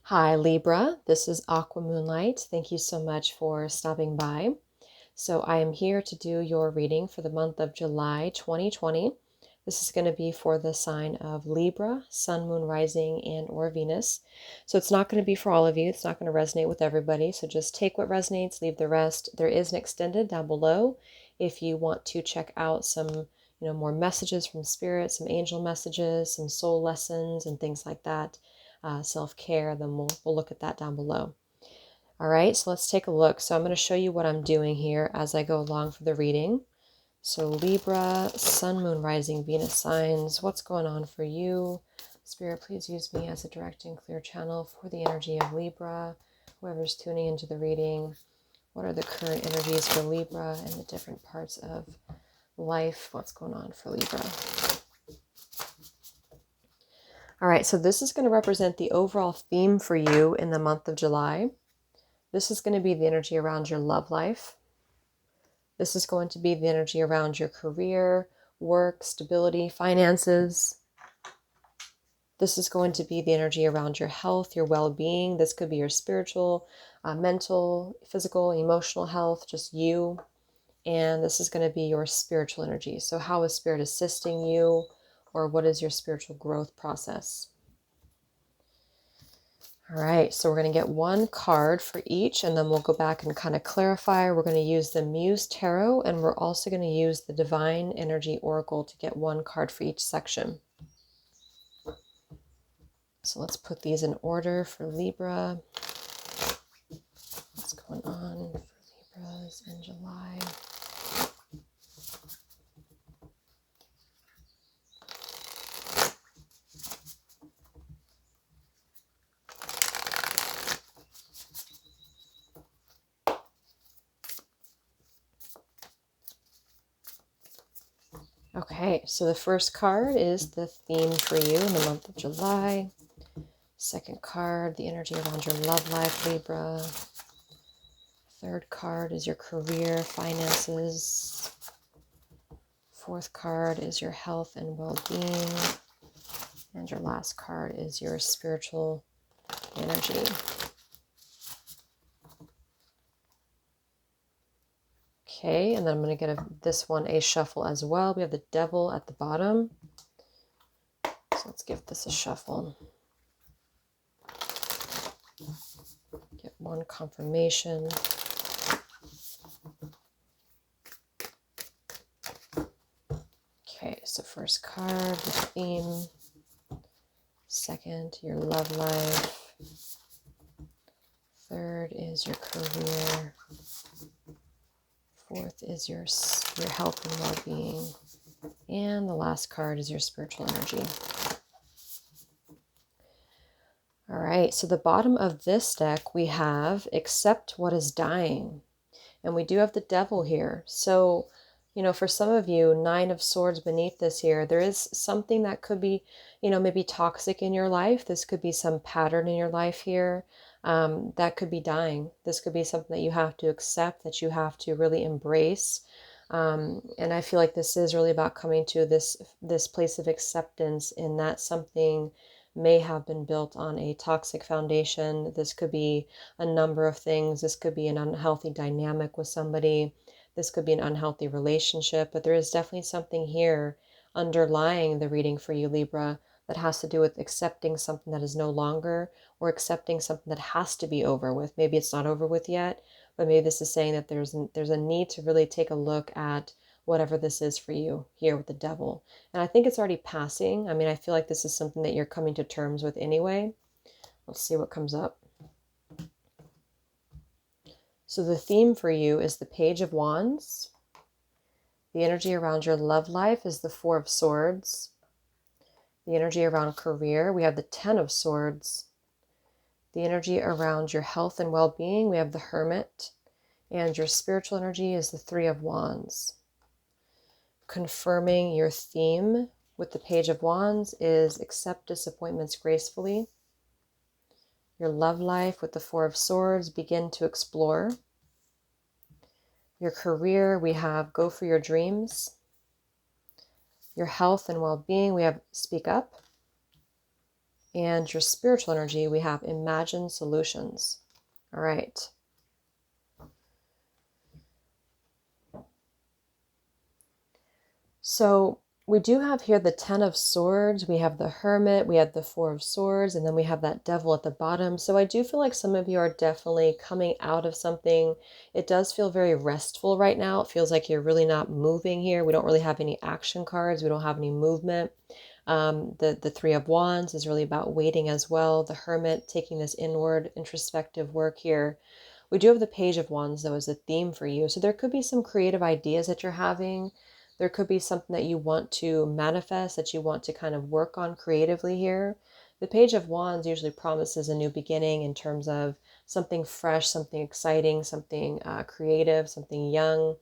Hi Libra, this is Aqua Moonlight. Thank you so much for stopping by. So I am here to do your reading for the month of July 2020. This is going to be for the sign of Libra, Sun, Moon, Rising, and or Venus. So it's not going to be for all of you. It's not going to resonate with everybody. So just take what resonates, leave the rest. There is an extended down below if you want to check out some, more messages from spirit, some angel messages, some soul lessons, and things like that. Self-care, then we'll look at that down below. All right, so let's take a look. So I'm going to show you what I'm doing here as I go along for the reading. So Libra, Sun, Moon, Rising, Venus signs, what's going on for you? Spirit, please use me as a direct and clear channel for the energy of Libra. Whoever's tuning into the reading, what are the current energies for Libra and the different parts of life? What's going on for Libra? All right, so this is going to represent the overall theme for you in the month of July. This is going to be the energy around your love life. This is going to be the energy around your career, work, stability, finances. This is going to be the energy around your health, your well-being. This could be your spiritual, mental, physical, emotional health, just you. And this is going to be your spiritual energy. So how is spirit assisting you, or what is your spiritual growth process? All right, so we're going to get one card for each, and then we'll go back and kind of clarify. We're going to use the Muse Tarot, and we're also going to use the Divine Energy Oracle to get one card for each section. So let's put these in order for Libra. What's going on for Libras in July? Okay, so the first card is the theme for you in the month of July. Second card, the energy around your love life, Libra. Third card is your career, finances. Fourth card is your health and well-being. And your last card is your spiritual energy. Okay, and then I'm going to give this one a shuffle as well. We have the Devil at the bottom. So let's give this a shuffle. Get one confirmation. Okay, so first card, the theme. Second, your love life. Third is your career. Fourth is your health and well-being. And the last card is your spiritual energy. All right, so the bottom of this deck, we have Accept What is Dying. And we do have the Devil here. So, for some of you, Nine of Swords beneath this here, there is something that could be, maybe toxic in your life. This could be some pattern in your life here that could be dying. This could be something that you have to accept, that you have to really embrace. And I feel like this is really about coming to this place of acceptance in that something may have been built on a toxic foundation. This could be a number of things. This could be an unhealthy dynamic with somebody. This could be an unhealthy relationship, but there is definitely something here underlying the reading for you, Libra, that has to do with accepting something that is no longer, or accepting something that has to be over with. Maybe it's not over with yet, but maybe this is saying that there's a need to really take a look at whatever this is for you here with the Devil. And I think it's already passing. I mean, I feel like this is something that you're coming to terms with anyway. Let's see what comes up. So the theme for you is the Page of Wands. The energy around your love life is the Four of Swords. The energy around career, we have the Ten of Swords. The energy around your health and well-being, we have the Hermit. And your spiritual energy is the Three of Wands. Confirming your theme with the Page of Wands is accept disappointments gracefully. Your love life with the Four of Swords, begin to explore. Your career, we have go for your dreams. Your health and well-being, we have speak up. And your spiritual energy, we have imagine solutions. All right. So we do have here the Ten of Swords, we have the Hermit, we have the Four of Swords, and then we have that Devil at the bottom. So I do feel like some of you are definitely coming out of something. It does feel very restful right now. It feels like you're really not moving here. We don't really have any action cards. We don't have any movement. The Three of Wands is really about waiting as well. The Hermit, taking this inward introspective work here. We do have the Page of Wands, though, as a theme for you. So there could be some creative ideas that you're having. There could be something that you want to manifest, that you want to kind of work on creatively here. The Page of Wands usually promises a new beginning in terms of something fresh, something exciting, something creative, something young.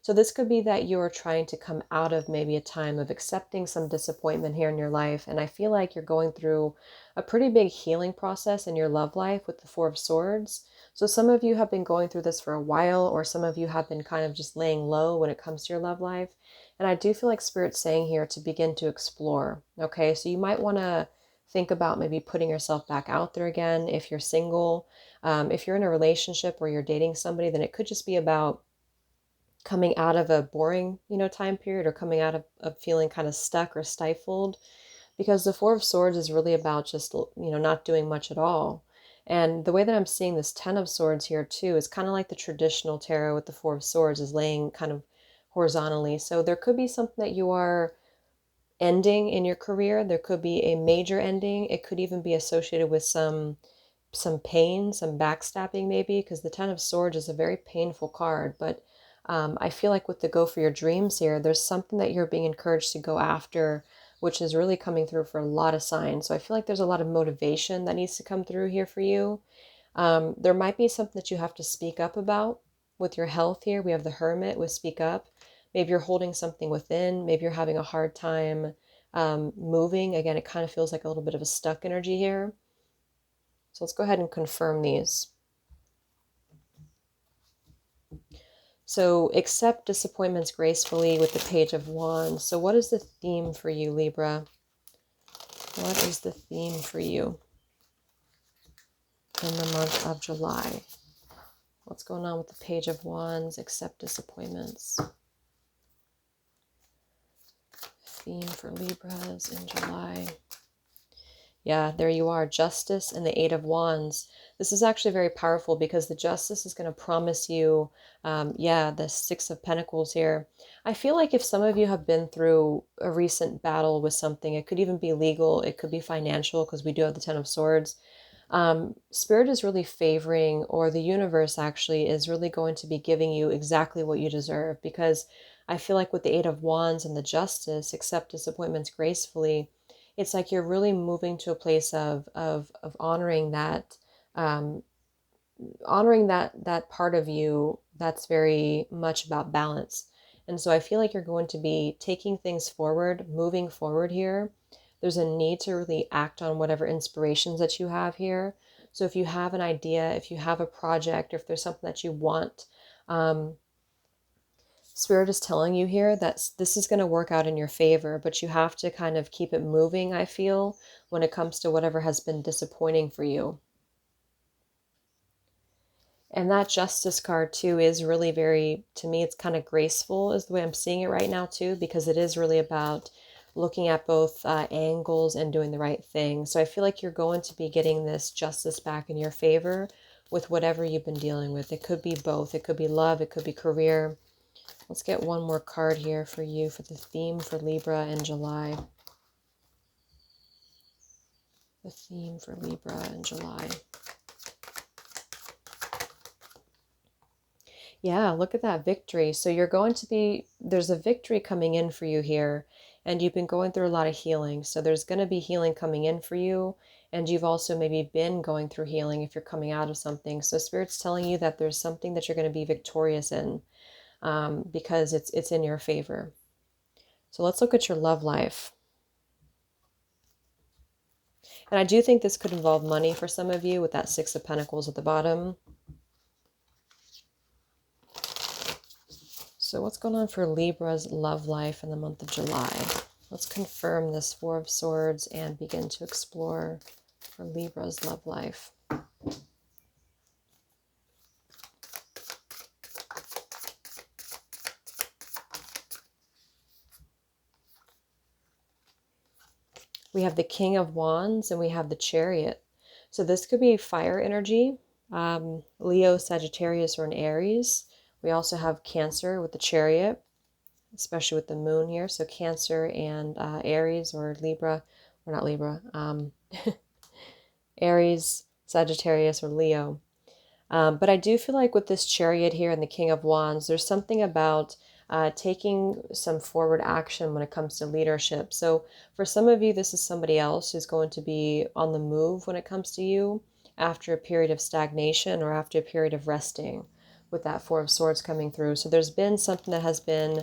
So this could be that you are trying to come out of maybe a time of accepting some disappointment here in your life. And I feel like you're going through a pretty big healing process in your love life with the Four of Swords. So some of you have been going through this for a while, or some of you have been kind of just laying low when it comes to your love life. And I do feel like Spirit's saying here to begin to explore. Okay, so you might want to think about maybe putting yourself back out there again if you're single. If you're in a relationship or you're dating somebody, then it could just be about coming out of a boring, time period, or coming out of feeling kind of stuck or stifled, because the Four of Swords is really about just, not doing much at all. And the way that I'm seeing this Ten of Swords here too is kind of like the traditional tarot with the Four of Swords, is laying kind of horizontally. So there could be something that you are ending in your career. There could be a major ending. It could even be associated with some pain, some backstabbing maybe, because the Ten of Swords is a very painful card. But I feel like with the go for your dreams here, there's something that you're being encouraged to go after, which is really coming through for a lot of signs. So I feel like there's a lot of motivation that needs to come through here for you. There might be something that you have to speak up about with your health here. We have the Hermit with speak up. Maybe you're holding something within. Maybe you're having a hard time moving. Again, it kind of feels like a little bit of a stuck energy here. So let's go ahead and confirm these. So accept disappointments gracefully with the Page of Wands. So what is the theme for you, Libra? What is the theme for you in the month of July? What's going on with the Page of Wands? Accept disappointments. Theme for Libras in July. Yeah, there you are. Justice and the Eight of Wands. This is actually very powerful because the Justice is going to promise you, the Six of Pentacles here. I feel like if some of you have been through a recent battle with something, it could even be legal, it could be financial, because we do have the Ten of Swords. Spirit is really favoring, or the universe actually is really going to be giving you exactly what you deserve, because I feel like with the Eight of Wands and the Justice, accept disappointments gracefully, it's like you're really moving to a place of honoring that, that part of you that's very much about balance. And so I feel like you're going to be taking things forward, moving forward here. There's a need to really act on whatever inspirations that you have here. So if you have an idea, if you have a project, or if there's something that you want, Spirit is telling you here that this is going to work out in your favor, but you have to kind of keep it moving, I feel, when it comes to whatever has been disappointing for you. And that Justice card too is really very, to me, it's kind of graceful is the way I'm seeing it right now too, because it is really about looking at both angles and doing the right thing. So I feel like you're going to be getting this justice back in your favor with whatever you've been dealing with. It could be both. It could be love. It could be career. Let's get one more card here for you for the theme for Libra in July. The theme for Libra in July. Yeah, look at that victory. So you're going to be, there's a victory coming in for you here, and you've been going through a lot of healing. So there's going to be healing coming in for you, and you've also maybe been going through healing if you're coming out of something. So Spirit's telling you that there's something that you're going to be victorious in, because it's in your favor. So let's look at your love life. And I do think this could involve money for some of you with that Six of Pentacles at the bottom. So what's going on for Libra's love life in the month of July? Let's confirm this Four of Swords and begin to explore for Libra's love life. We have the King of Wands and we have the Chariot. So this could be fire energy, Leo, Sagittarius, or an Aries. We also have Cancer with the Chariot, especially with the moon here. So Cancer and Aries or Libra, or not Libra, Aries, Sagittarius, or Leo. But I do feel like with this Chariot here and the King of Wands, there's something about taking some forward action when it comes to leadership. So for some of you, this is somebody else who's going to be on the move when it comes to you after a period of stagnation or after a period of resting, with that Four of Swords coming through. So there's been something that has been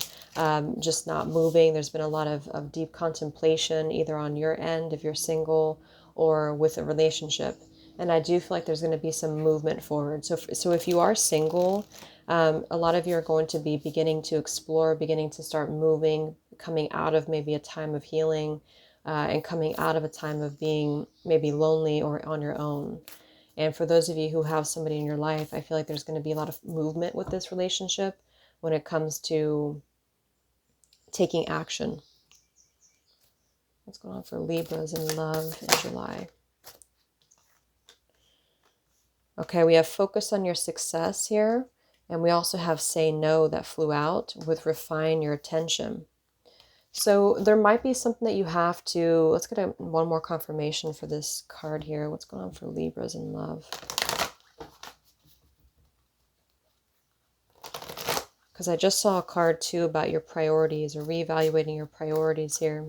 just not moving. There's been a lot of deep contemplation, either on your end if you're single or with a relationship. And I do feel like there's going to be some movement forward. So if you are single, a lot of you are going to be beginning to explore, beginning to start moving, coming out of maybe a time of healing, and coming out of a time of being maybe lonely or on your own. And for those of you who have somebody in your life, I feel like there's going to be a lot of movement with this relationship when it comes to taking action. What's going on for Libras in love in July? Okay, we have focus on your success here. And we also have say no that flew out with refine your attention. So there might be something that you have to, let's get one more confirmation for this card here. What's going on for Libras in love? Because I just saw a card too about your priorities or reevaluating your priorities here.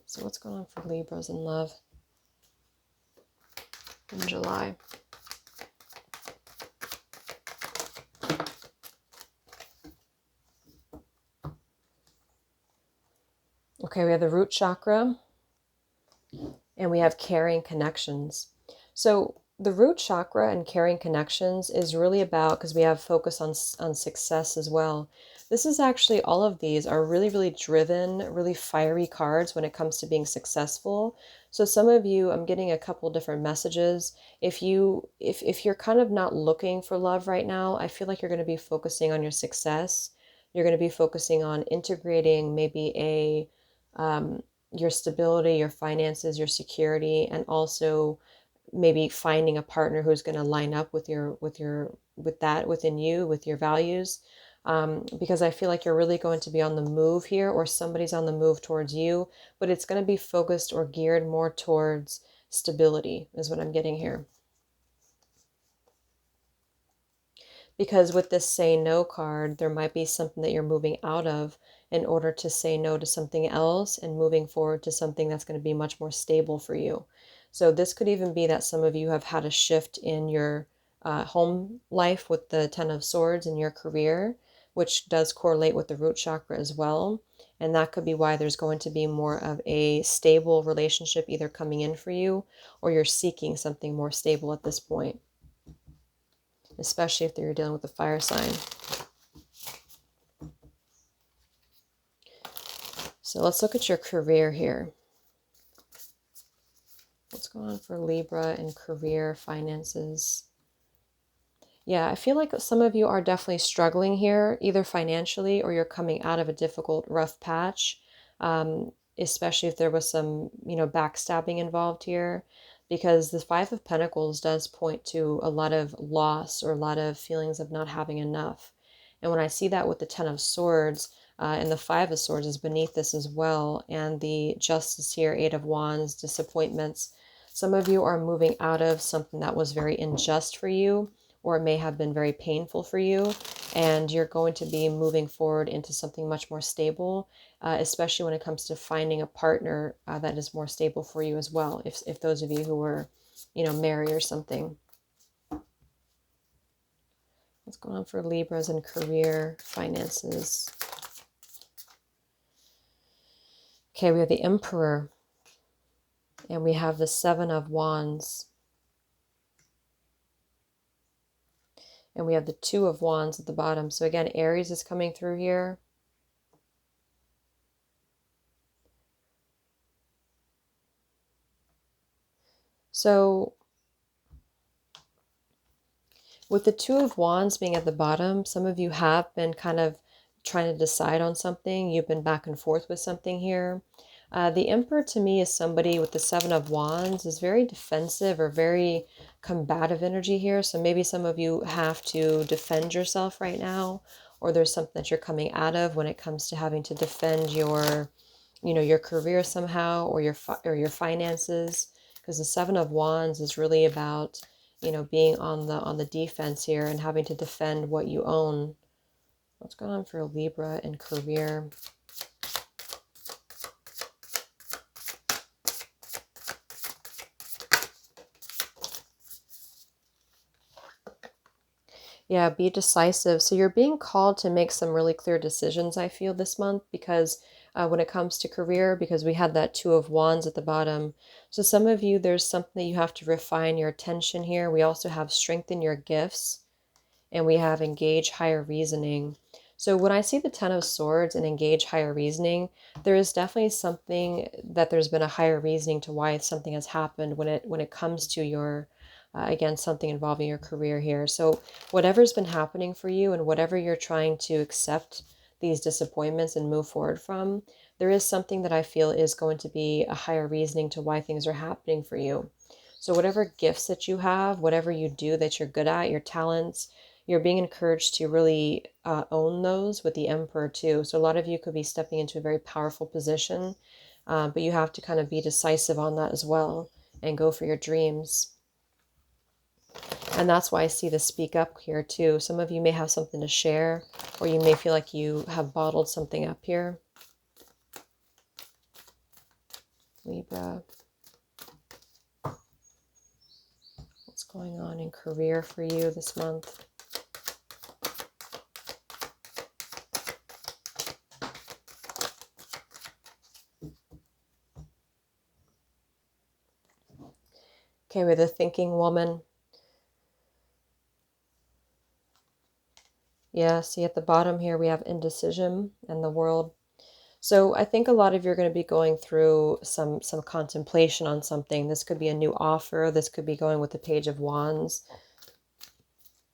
So what's going on for Libras in love in July? Okay, we have the root chakra and we have carrying connections. So the root chakra and carrying connections is really about, because we have focus on success as well. This is actually, all of these are really, really driven, really fiery cards when it comes to being successful. So some of you, I'm getting a couple different messages. If you're kind of not looking for love right now, I feel like you're going to be focusing on your success. You're going to be focusing on integrating maybe your stability, your finances, your security, and also maybe finding a partner who's going to line up with that within you, with your values. Because I feel like you're really going to be on the move here, or somebody's on the move towards you, but it's going to be focused or geared more towards stability is what I'm getting here. Because with this say no card, there might be something that you're moving out of in order to say no to something else and moving forward to something that's going to be much more stable for you. So this could even be that some of you have had a shift in your home life with the Ten of Swords in your career, which does correlate with the root chakra as well. And that could be why there's going to be more of a stable relationship either coming in for you, or you're seeking something more stable at this point, especially if you're dealing with a fire sign. So let's look at your career here. What's going on for Libra in career, finances? Yeah, I feel like some of you are definitely struggling here, either financially or you're coming out of a difficult, rough patch, especially if there was some, backstabbing involved here, because the Five of Pentacles does point to a lot of loss or a lot of feelings of not having enough. And when I see that with the Ten of Swords, and the Five of Swords is beneath this as well, and the Justice here, Eight of Wands, disappointments. Some of you are moving out of something that was very unjust for you, or it may have been very painful for you, and you're going to be moving forward into something much more stable, especially when it comes to finding a partner that is more stable for you as well, if those of you who were, married or something. What's going on for Libras in career, finances? Okay, we have the Emperor, and we have the Seven of Wands. And we have the Two of Wands at the bottom. So again, Aries is coming through here. So with the Two of Wands being at the bottom, some of you have been kind of trying to decide on something. You've been back and forth with something here. The Emperor to me is somebody with the Seven of Wands, is very defensive or very combative energy here. So maybe some of you have to defend yourself right now, or there's something that you're coming out of when it comes to having to defend your, your career somehow, or your finances, because the Seven of Wands is really about, being on the defense here and having to defend what you own. What's going on for Libra and career? Yeah, be decisive. So you're being called to make some really clear decisions, I feel, this month, because when it comes to career, because we had that Two of Wands at the bottom. So some of you, there's something that you have to refine your attention here. We also have strengthen your gifts, and we have engage higher reasoning. So when I see the Ten of Swords and engage higher reasoning, there is definitely something that there's been a higher reasoning to why something has happened when it comes to your, again, something involving your career here. So whatever's been happening for you and whatever you're trying to accept these disappointments and move forward from, there is something that I feel is going to be a higher reasoning to why things are happening for you. So whatever gifts that you have, whatever you do that you're good at, your talents, you're being encouraged to really own those with the Emperor too. So a lot of you could be stepping into a very powerful position, but you have to kind of be decisive on that as well and go for your dreams. And that's why I see the speak up here too. Some of you may have something to share, or you may feel like you have bottled something up here. Libra. What's going on in career for you this month? Okay, with the thinking woman. Yeah, see at the bottom here we have indecision and the World. So I think a lot of you are going to be going through some contemplation on something. This could be a new offer. This could be going with the Page of Wands.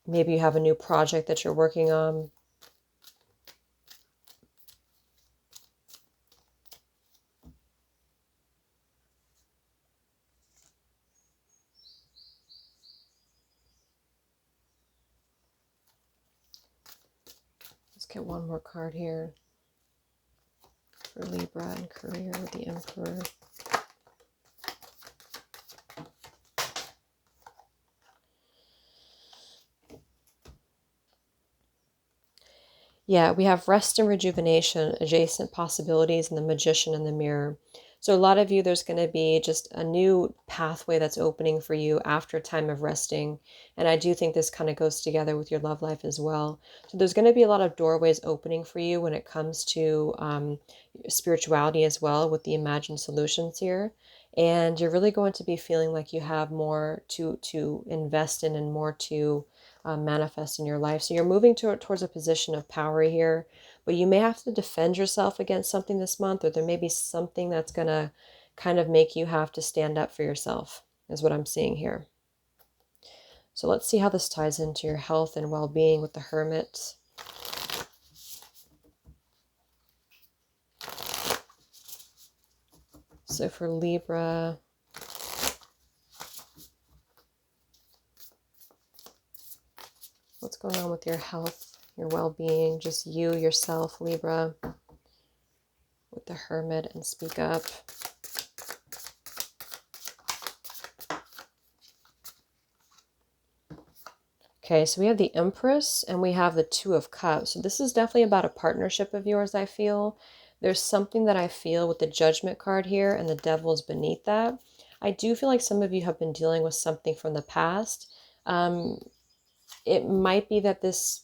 Maybe you have a new project that you're working on. Let's get one more card here for Libra and career with the Emperor. Yeah, we have rest and rejuvenation, adjacent possibilities, and the Magician in the Mirror. So a lot of you, there's going to be just a new pathway that's opening for you after a time of resting. And I do think this kind of goes together with your love life as well. So there's going to be a lot of doorways opening for you when it comes to spirituality as well with the imagined solutions here. And you're really going to be feeling like you have more to invest in and more to manifest in your life. So you're moving towards a position of power here, but you may have to defend yourself against something this month, or there may be something that's going to kind of make you have to stand up for yourself, is what I'm seeing here. So let's see how this ties into your health and well-being with the Hermit. So for Libra, what's going on with your health, your well-being, just you, yourself, Libra, with the Hermit and speak up. Okay, so we have the Empress and we have the Two of Cups. So this is definitely about a partnership of yours, I feel. There's something that I feel with the Judgment card here and the Devil is beneath that. I do feel like some of you have been dealing with something from the past. It might be that this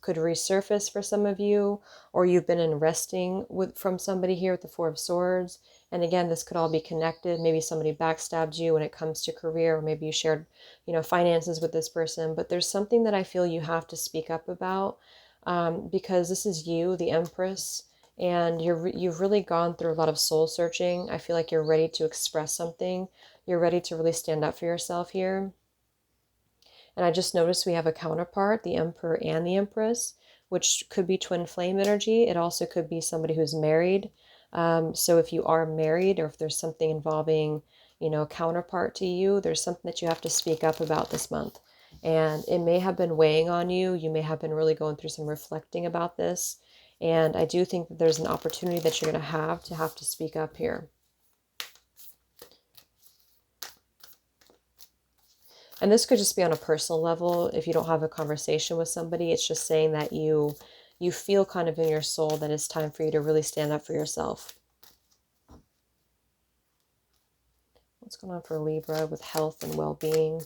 could resurface for some of you, or you've been in resting from somebody here with the Four of Swords. And again, this could all be connected. Maybe somebody backstabbed you when it comes to career, or maybe you shared, finances with this person. But there's something that I feel you have to speak up about, because this is you, the Empress, and you've really gone through a lot of soul searching. I feel like you're ready to express something. You're ready to really stand up for yourself here. And I just noticed we have a counterpart, the Emperor and the Empress, which could be twin flame energy. It also could be somebody who's married. So if you are married, or if there's something involving, a counterpart to you, there's something that you have to speak up about this month. And it may have been weighing on you. You may have been really going through some reflecting about this. And I do think that there's an opportunity that you're going to have to speak up here. And this could just be on a personal level. If you don't have a conversation with somebody, it's just saying that you feel kind of in your soul that it's time for you to really stand up for yourself. What's going on for Libra with health and well-being?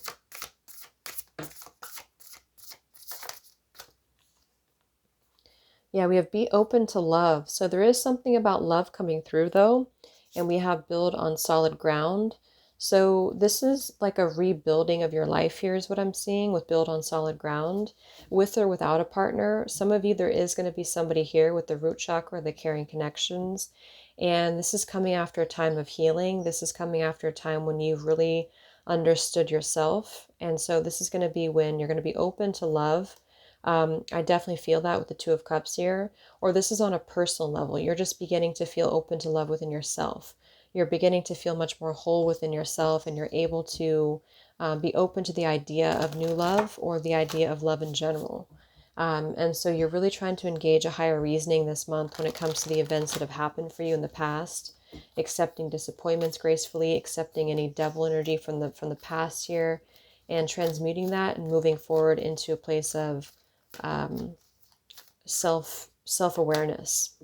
Yeah, we have be open to love. So there is something about love coming through though. And we have build on solid ground. So this is like a rebuilding of your life here is what I'm seeing with build on solid ground, with or without a partner. Some of you, there is going to be somebody here with the root chakra, the caring connections. And this is coming after a time of healing. This is coming after a time when you've really understood yourself. And so this is going to be when you're going to be open to love. I definitely feel that with the Two of Cups here. Or this is on a personal level. You're just beginning to feel open to love within yourself. You're beginning to feel much more whole within yourself, and you're able to be open to the idea of new love or the idea of love in general. And so you're really trying to engage a higher reasoning this month when it comes to the events that have happened for you in the past, accepting disappointments gracefully, accepting any devil energy from the past here, and transmuting that and moving forward into a place of self-awareness.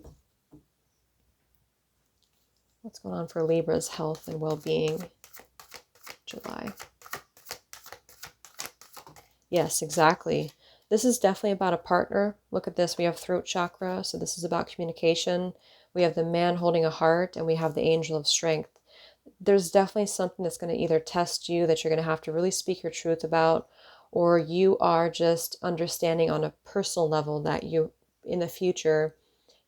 What's going on for Libra's health and well-being? July. Yes, exactly. This is definitely about a partner. Look at this. We have throat chakra, so this is about communication. We have the man holding a heart, and we have the angel of strength. There's definitely something that's going to either test you that you're going to have to really speak your truth about, or you are just understanding on a personal level that you, in the future,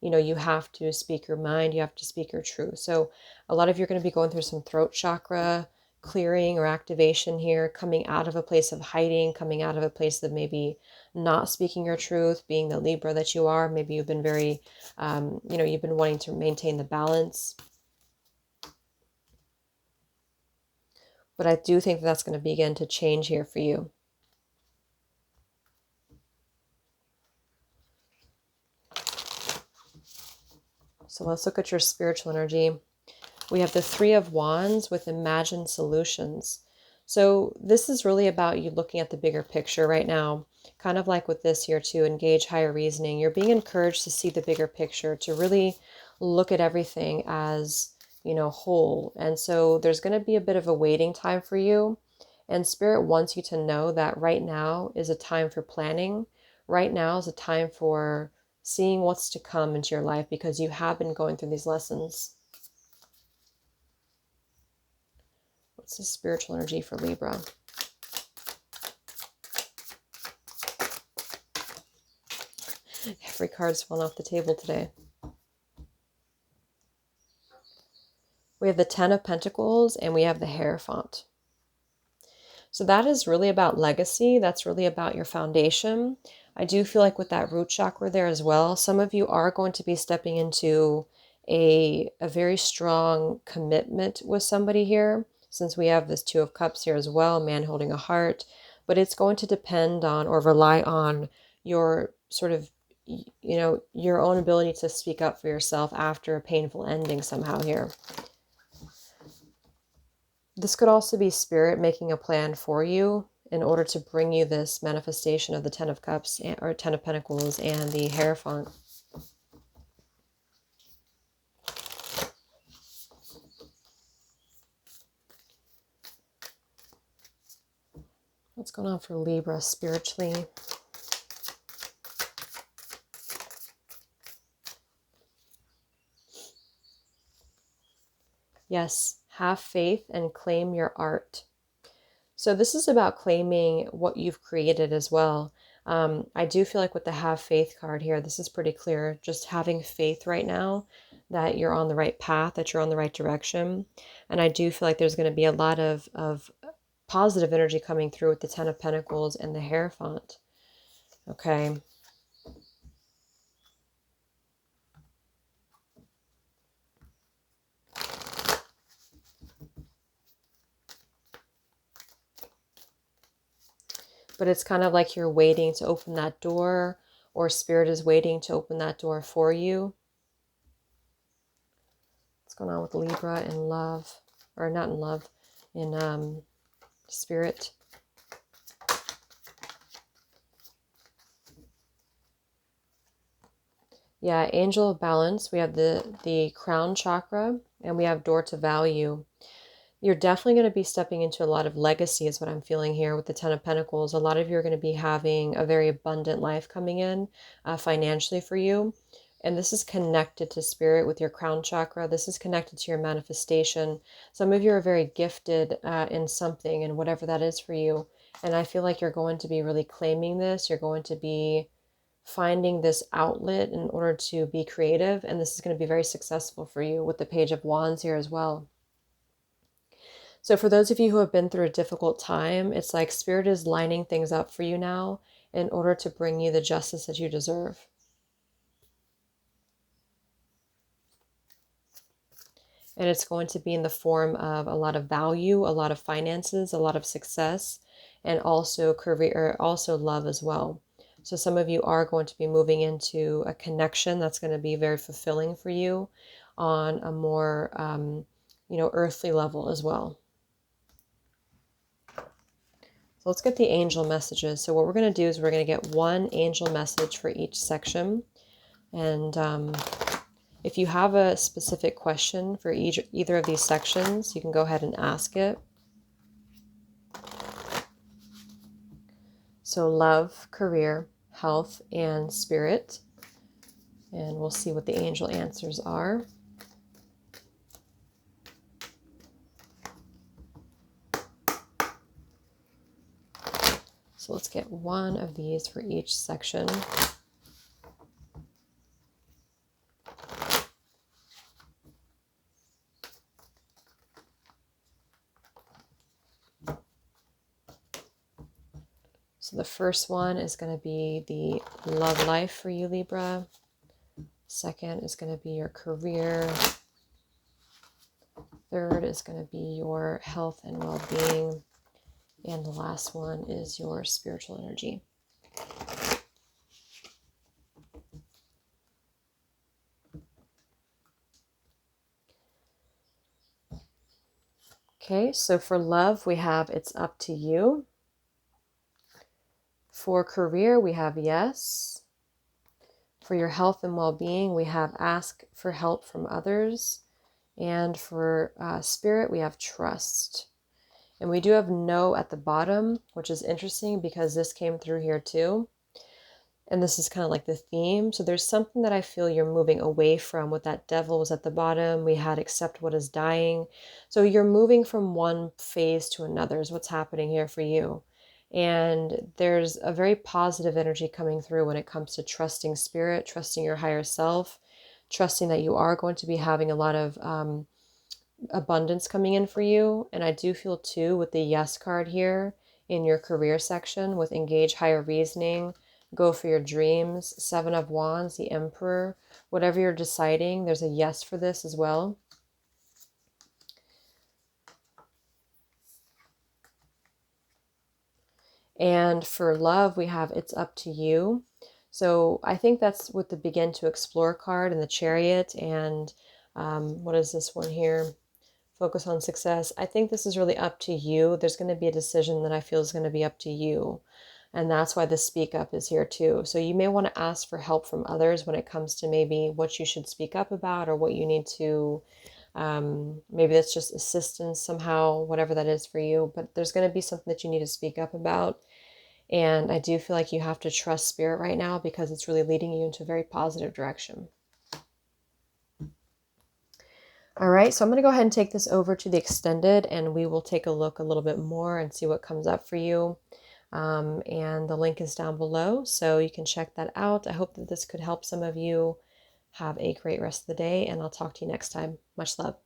you have to speak your mind, you have to speak your truth. So a lot of you are going to be going through some throat chakra clearing or activation here, coming out of a place of hiding, coming out of a place of maybe not speaking your truth, being the Libra that you are. Maybe you've been very, you've been wanting to maintain the balance. But I do think that's going to begin to change here for you. So let's look at your spiritual energy. We have the Three of Wands with imagined solutions. So this is really about you looking at the bigger picture right now, kind of like with this here to engage higher reasoning. You're being encouraged to see the bigger picture, to really look at everything as, whole. And so there's going to be a bit of a waiting time for you. And Spirit wants you to know that right now is a time for planning. Right now is a time for seeing what's to come into your life because you have been going through these lessons. What's the spiritual energy for Libra? Every card's fallen off the table today. We have the Ten of Pentacles and we have the Hierophant. So that is really about legacy. That's really about your foundation. I do feel like with that root chakra there as well, some of you are going to be stepping into a very strong commitment with somebody here, since we have this Two of Cups here as well, man holding a heart. But it's going to depend on or rely on your sort of, your own ability to speak up for yourself after a painful ending somehow here. This could also be Spirit making a plan for you in order to bring you this manifestation of the Ten of Cups or Ten of Pentacles and the Hierophant. What's going on for Libra spiritually? Yes, have faith and claim your art. So this is about claiming what you've created as well. I do feel like with the have faith card here, this is pretty clear. Just having faith right now that you're on the right path, that you're on the right direction. And I do feel like there's going to be a lot of positive energy coming through with the Ten of Pentacles and the Hierophant. Okay. But it's kind of like you're waiting to open that door, or Spirit is waiting to open that door for you. What's going on with Libra in love? Or not in love, in Spirit. Yeah, Angel of Balance. We have the crown chakra, and we have door to value. You're definitely going to be stepping into a lot of legacy is what I'm feeling here with the Ten of Pentacles. A lot of you are going to be having a very abundant life coming in financially for you. And this is connected to Spirit with your crown chakra. This is connected to your manifestation. Some of you are very gifted in something, and whatever that is for you. And I feel like you're going to be really claiming this. You're going to be finding this outlet in order to be creative. And this is going to be very successful for you with the Page of Wands here as well. So for those of you who have been through a difficult time, it's like Spirit is lining things up for you now in order to bring you the justice that you deserve. And it's going to be in the form of a lot of value, a lot of finances, a lot of success, and also career, also love as well. So some of you are going to be moving into a connection that's going to be very fulfilling for you on a more, earthly level as well. So let's get the angel messages. So what we're going to do is we're going to get one angel message for each section. And if you have a specific question for either of these sections, you can go ahead and ask it. So love, career, health, and spirit. And we'll see what the angel answers are. So let's get one of these for each section. So the first one is going to be the love life for you, Libra. Second is going to be your career. Third is going to be your health and well-being. And the last one is your spiritual energy. Okay, so for love, we have it's up to you. For career, we have yes. For your health and well-being, we have ask for help from others. And for spirit, we have trust. And we do have no at the bottom, which is interesting because this came through here too. And this is kind of like the theme. So there's something that I feel you're moving away from. With that devil was at the bottom. We had accept what is dying. So you're moving from one phase to another is what's happening here for you. And there's a very positive energy coming through when it comes to trusting spirit, trusting your higher self, trusting that you are going to be having a lot of abundance coming in for you. And I do feel too with the yes card here in your career section with engage higher reasoning, go for your dreams, Seven of Wands, the Emperor, whatever you're deciding, there's a yes for this as well. And for love, we have it's up to you. So I think that's with the begin to explore card and the Chariot. And what is this one here? Focus on success. I think this is really up to you. There's going to be a decision that I feel is going to be up to you. And that's why the speak up is here too. So you may want to ask for help from others when it comes to maybe what you should speak up about or what you need to, maybe that's just assistance somehow, whatever that is for you. But there's going to be something that you need to speak up about. And I do feel like you have to trust spirit right now because it's really leading you into a very positive direction. All right, so I'm going to go ahead and take this over to the extended and we will take a look a little bit more and see what comes up for you. And the link is down below, so you can check that out. I hope that this could help some of you Have a great rest of the day, and I'll talk to you next time. Much love.